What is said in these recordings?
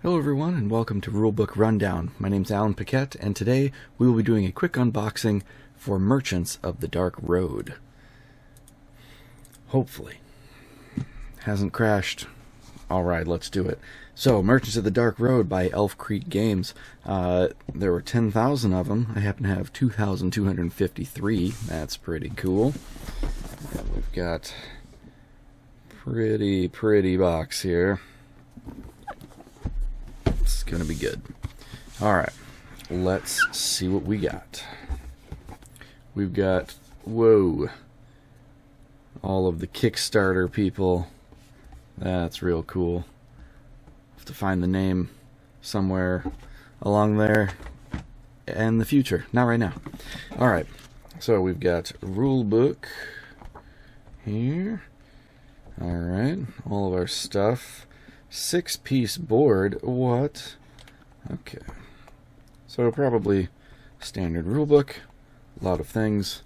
Hello everyone and welcome to Rulebook Rundown. My name's Alan Paquette and today we will be doing a quick unboxing for Merchants of the Dark Road. Hopefully. Hasn't crashed. Alright, let's do it. So, Merchants of the Dark Road by Elf Creek Games. There were 10,000 of them. I happen to have 2,253. That's pretty cool. And we've got pretty box here. It's gonna be good. Alright, let's see what we got. We've got, whoa, all of the Kickstarter people. That's real cool. Have to find the name somewhere along there in the future, not right now. Alright, so we've got rule book here. Alright, all of our stuff. 6-piece board. What? Okay. So probably standard rulebook, a lot of things,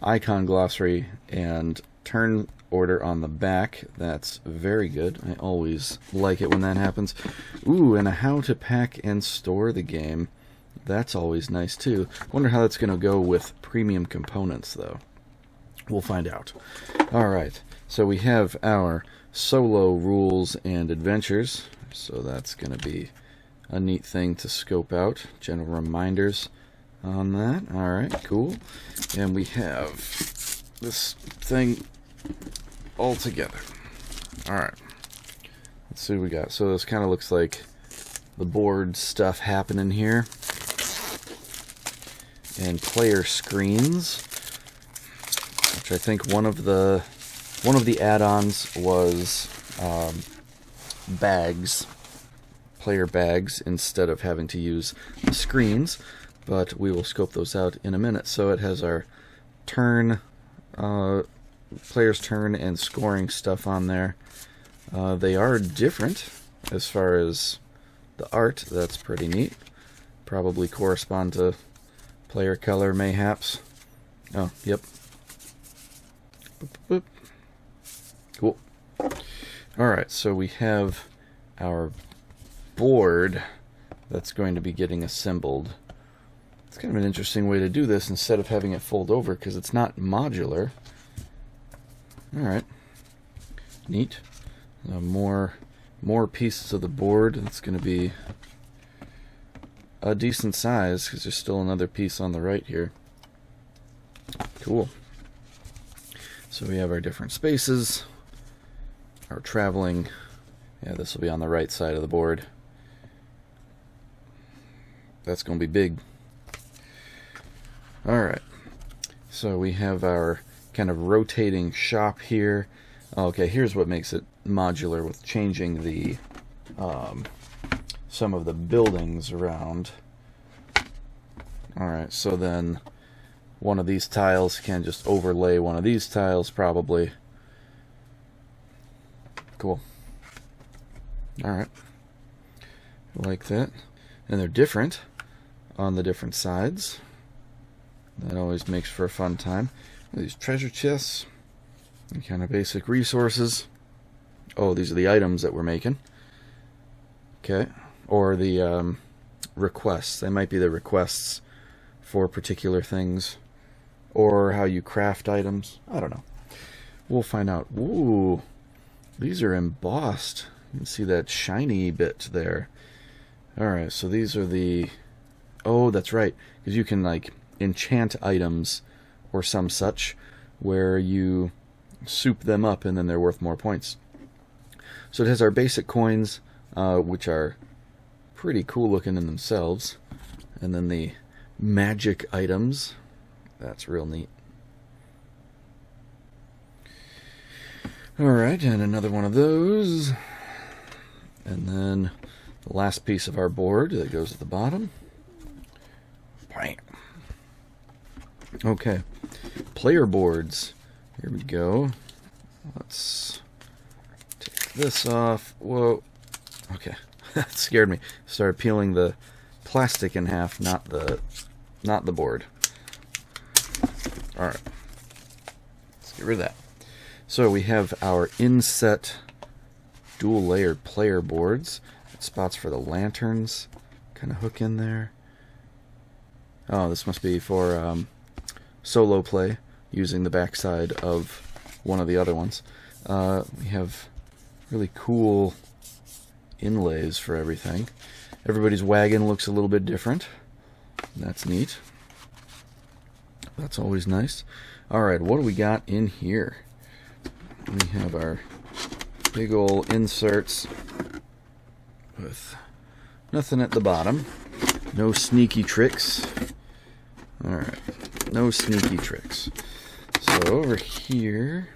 icon glossary, and turn order on the back. That's very good. I always like it when that happens. Ooh, and a how to pack and store the game. That's always nice too. Wonder how that's going to go with premium components though. We'll find out. Alright, so we have our solo rules and adventures, so that's going to be a neat thing to scope out. General reminders on that. Alright, cool. And we have this thing all together. Alright, let's see what we got. So this kind of looks like the board stuff happening here, and player screens, which I think one of the add-ons was bags, player bags, instead of having to use the screens, but we will scope those out in a minute. So it has our turn, player's turn and scoring stuff on there. They are different as far as the art. That's pretty neat. Probably correspond to player color, mayhaps. Oh, yep. Boop, boop. Cool. Alright, so we have our board that's going to be getting assembled. It's kind of an interesting way to do this instead of having it fold over, because it's not modular. Alright. Neat. More pieces of the board. It's going to be a decent size, because there's still another piece on the right here. Cool. So we have our different spaces. Our traveling, yeah, this will be on the right side of the board. That's going to be big. Alright, so we have our kind of rotating shop here. Okay, here's what makes it modular with changing the some of the buildings around. Alright, so then one of these tiles can just overlay one of these tiles probably. Cool. Alright. Like that. And they're different on the different sides. That always makes for a fun time. These treasure chests. And kind of basic resources. Oh, these are the items that we're making. Okay. Or the requests. They might be the requests for particular things. Or how you craft items. I don't know. We'll find out. Ooh. These are embossed. You can see that shiny bit there. Alright, so these are the... Oh, that's right. Because you can, like, enchant items or some such where you soup them up and then they're worth more points. So it has our basic coins, which are pretty cool looking in themselves. And then the magic items. That's real neat. Alright, and another one of those. And then the last piece of our board that goes at the bottom. Bam. Okay. Player boards. Here we go. Let's take this off. Whoa. Okay. That scared me. Started peeling the plastic in half, not the board. Alright. Let's get rid of that. So we have our inset dual layered player boards. spots for the lanterns. Kind of hook in there. Oh, this must be for solo play, using the backside of one of the other ones. We have really cool inlays for everything. Everybody's wagon looks a little bit different. That's neat. That's always nice. Alright, what do we got in here? We have our big old inserts with nothing at the bottom. No sneaky tricks. Alright, no sneaky tricks. So over here...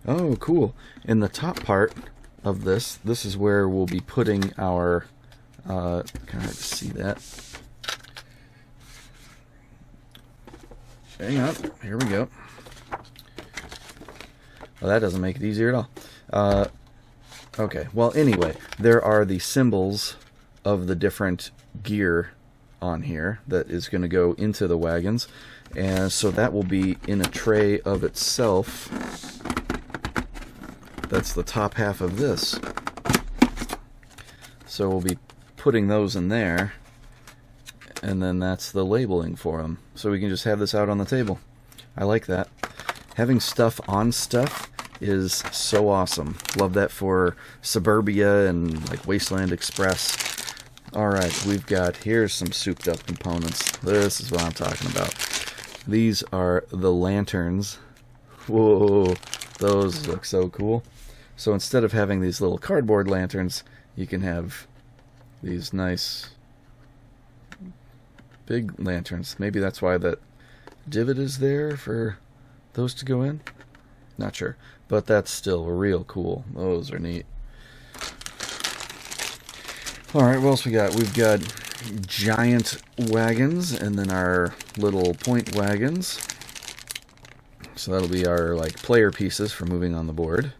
Oh, cool. In the top part of this is where we'll be putting our... kind of hard to see that. Hang on, here we go. Well, that doesn't make it easier at all. Okay, well, anyway, there are the symbols of the different gear on here that is going to go into the wagons, and so that will be in a tray of itself. That's the top half of this. So we'll be putting those in there, and then that's the labeling for them. So we can just have this out on the table. I like that. Having stuff on stuff is so awesome. Love that for Suburbia and like Wasteland Express. Alright, we've got, here's some souped up components. This is what I'm talking about. These are the lanterns. Whoa, those look so cool. So instead of having these little cardboard lanterns, you can have these nice big lanterns. Maybe that's why that divot is there for those to go in. Not sure, but that's still real cool. Those are neat. Alright, what else we got? We've got giant wagons and then our little point wagons. So that'll be our like player pieces for moving on the board.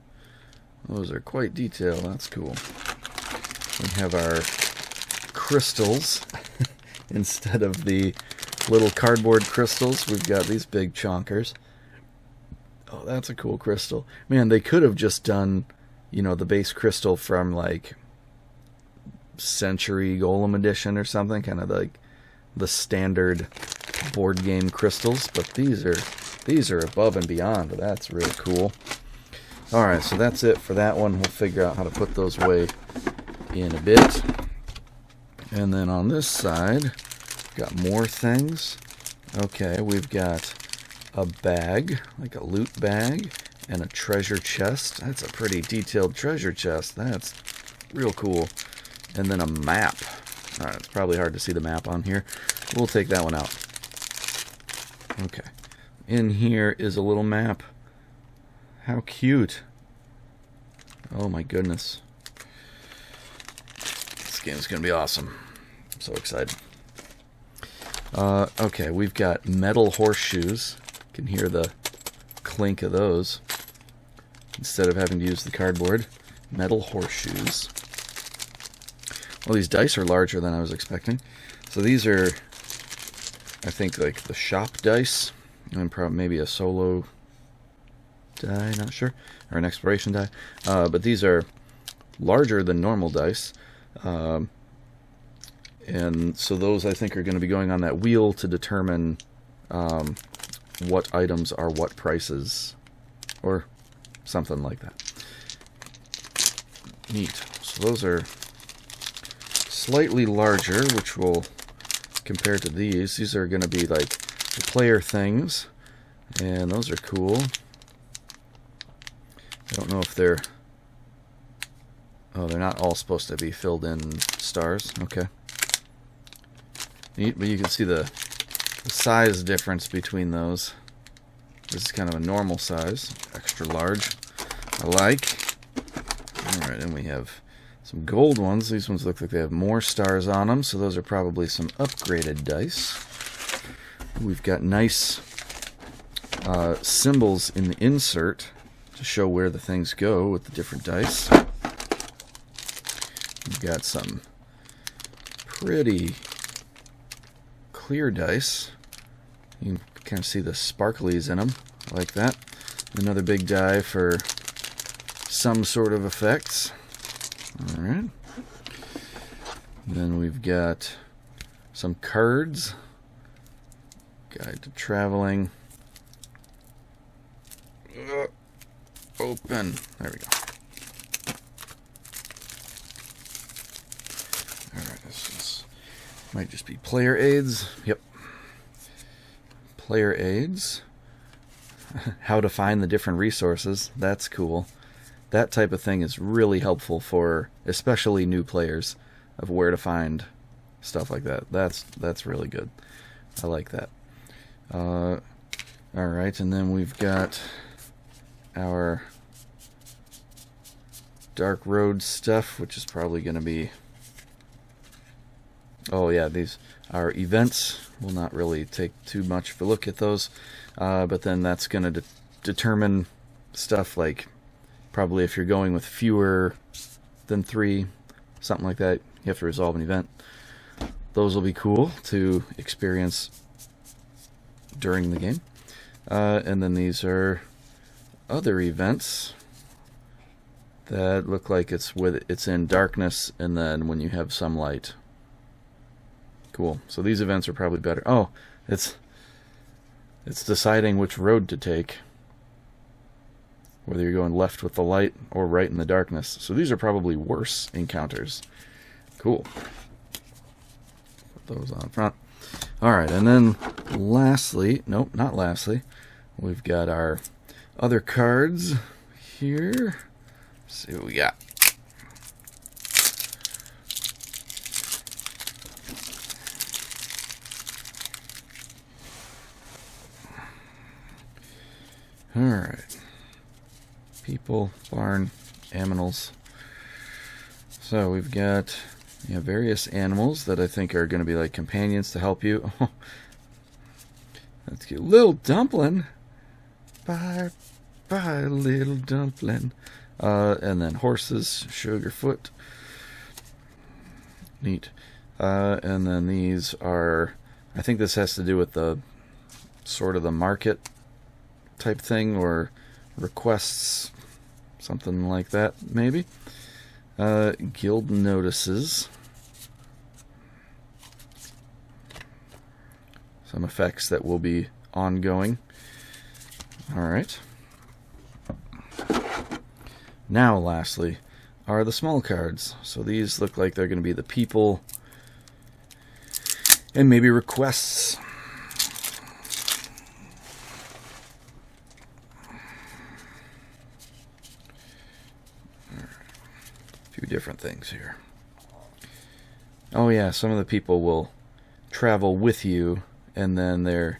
Those are quite detailed. That's cool. We have our crystals. Instead of the little cardboard crystals, we've got these big chonkers. Oh, that's a cool crystal. Man, they could have just done, you know, the base crystal from like Century Golem Edition or something, kind of like the standard board game crystals, but these are above and beyond. That's really cool. Alright, so that's it for that one. We'll figure out how to put those away in a bit. And then on this side, got more things. Okay, we've got a bag, like a loot bag, and a treasure chest. That's a pretty detailed treasure chest. That's real cool. And then a map. Alright, it's probably hard to see the map on here. We'll take that one out. Okay. In here is a little map. How cute. Oh my goodness. This game is going to be awesome. I'm so excited. Okay, we've got metal horseshoes. You can hear the clink of those. Instead of having to use the cardboard. Metal horseshoes. Well, these dice are larger than I was expecting. So these are, I think, like the shop dice. And probably maybe a solo die, not sure. Or an exploration die. But these are larger than normal dice. And so those, I think, are going to be going on that wheel to determine what items are what prices. Or something like that. Neat. So those are slightly larger, which will, compared to these are going to be like the player things. And those are cool. I don't know if they're... Oh, they're not all supposed to be filled in stars. Okay. Neat, but you can see the size difference between those. This is kind of a normal size. Extra large. I like. Alright, and we have some gold ones. These ones look like they have more stars on them, so those are probably some upgraded dice. We've got nice symbols in the insert to show where the things go with the different dice. We've got some pretty clear dice. You can kind of see the sparklies in them. I like that. Another big die for some sort of effects. Alright. Then we've got some cards. Guide to Traveling. Open. There we go. Alright, this might just be player aids. Yep. Player aids. How to find the different resources. That's cool. That type of thing is really helpful for especially new players of where to find stuff like that. That's really good. I like that. Alright, and then we've got our Dark Road stuff, which is probably going to be... Oh yeah, these are events. We'll not really take too much of a look at those. But then that's going to determine stuff like probably if you're going with fewer than 3, something like that, you have to resolve an event. Those will be cool to experience during the game. And then these are other events that look like it's in darkness and then when you have some light. Cool. So these events are probably better. Oh, it's deciding which road to take, whether you're going left with the light or right in the darkness. So these are probably worse encounters. Cool. Put those on front. Alright, and then lastly, nope, not lastly, we've got our other cards here. Let's see what we got. Alright. People, barn, animals. So we've got various animals that I think are going to be like companions to help you. Oh, that's cute. Little dumpling. Bye, bye, little dumpling. And then horses, Sugarfoot. Neat. And then these are, I think this has to do with the sort of the market type thing, or requests, something like that, maybe. Guild notices. Some effects that will be ongoing. Alright. Now, lastly, are the small cards. So these look like they're going to be the people and maybe requests. Different things here. Oh yeah, some of the people will travel with you and then they're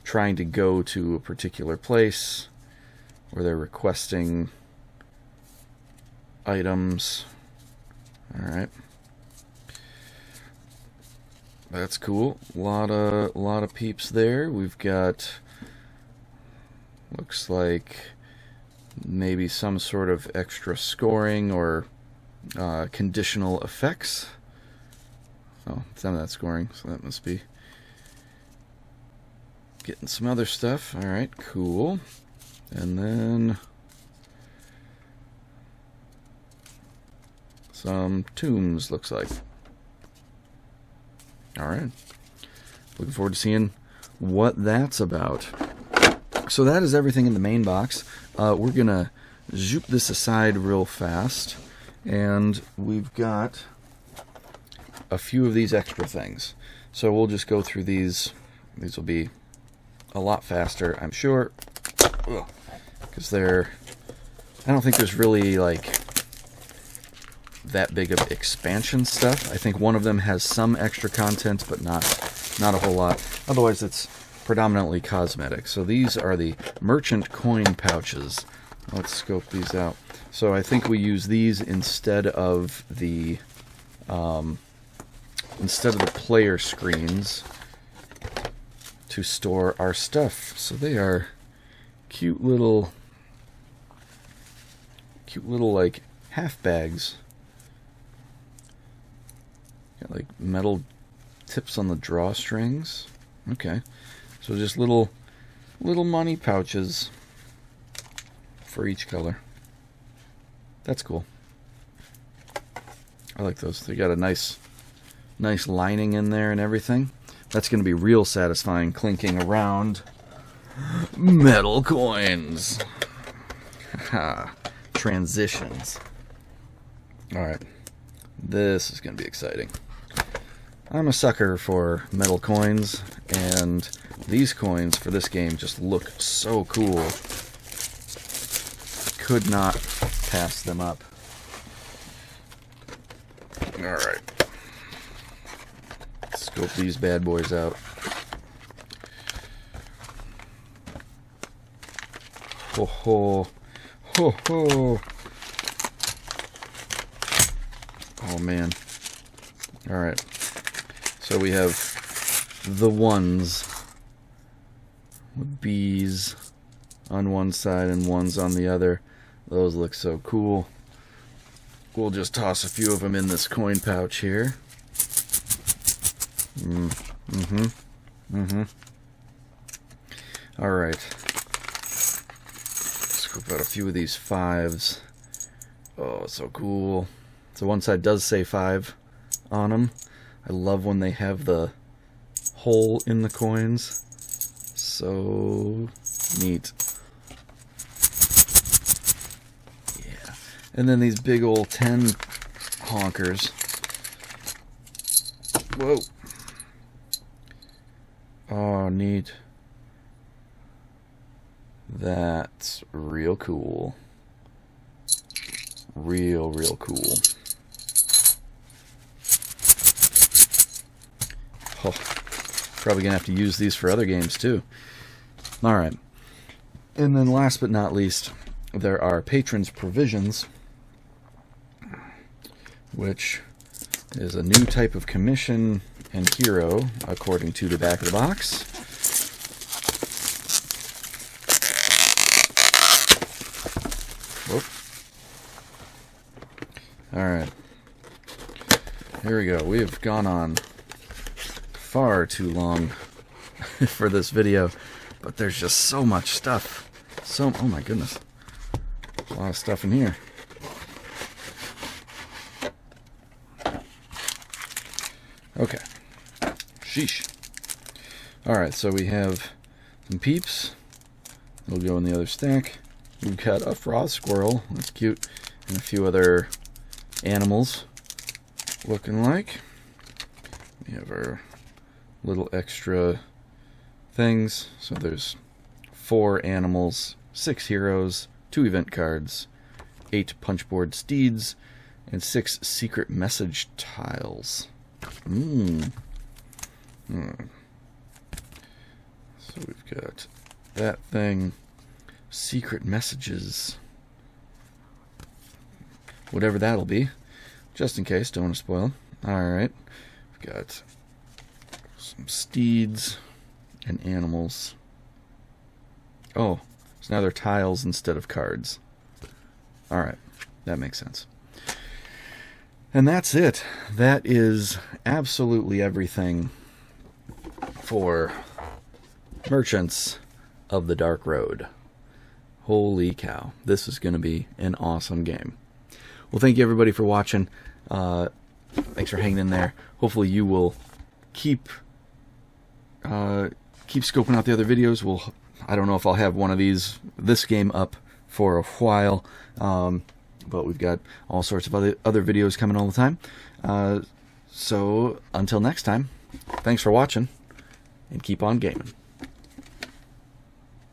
trying to go to a particular place or they're requesting items. Alright. That's cool. A lot of peeps there. We've got, looks like maybe some sort of extra scoring or conditional effects. Oh, some of that scoring, so that must be getting some other stuff. Alright, cool. And then some tombs, looks like. Alright. Looking forward to seeing what that's about. So that is everything in the main box. We're gonna zoop this aside real fast. And we've got a few of these extra things. So we'll just go through these. These will be a lot faster, I'm sure. Because they're... I don't think there's really, like, that big of expansion stuff. I think one of them has some extra content, but not a whole lot. Otherwise, it's predominantly cosmetic. So these are the merchant coin pouches. Let's scope these out. So I think we use these instead of the player screens to store our stuff. So they are cute little like half bags. Got like metal tips on the drawstrings. Okay, so just little money pouches for each color. That's cool. I like those. They got a nice lining in there and everything. That's going to be real satisfying, clinking around metal coins. Ha! Transitions. Alright. This is going to be exciting. I'm a sucker for metal coins, and these coins for this game just look so cool. Could not pass them up. Alright. Scope these bad boys out. Ho ho. Ho ho. Oh man. Alright. So we have the ones with bees on one side and ones on the other. Those look so cool. We'll just toss a few of them in this coin pouch here. Alright. Scoop out a few of these 5s. Oh, so cool. So one side does say 5 on them. I love when they have the hole in the coins. So neat. Yeah. And then these big old 10 honkers. Whoa. Oh, neat. That's real cool. Real cool. Oh, probably gonna have to use these for other games too. Alright. And then last but not least, there are Patrons Provisions, which is a new type of commission and hero, according to the back of the box. Whoop. Alright. Here we go. We have gone on far too long for this video, but there's just so much stuff. Oh my goodness. A lot of stuff in here. Okay. Sheesh. Alright, so we have some peeps. They'll go in the other stack. We've got a frost squirrel. That's cute. And a few other animals looking like. We have our little extra things. So there's 4 animals, 6 heroes, 2 event cards, 8 punchboard steeds, and 6 secret message tiles. So we've got that thing, secret messages, whatever that'll be, just in case, don't want to spoil. Alright, we've got some steeds and animals. Oh, so now they're tiles instead of cards. Alright, that makes sense. And that's it. That is absolutely everything for Merchants of the Dark Road. Holy cow. This is going to be an awesome game. Well, thank you everybody for watching. Thanks for hanging in there. Hopefully you will keep scoping out the other videos. I don't know if I'll have one of this game up for a while. But we've got all sorts of other videos coming all the time. So until next time, thanks for watching, and keep on gaming.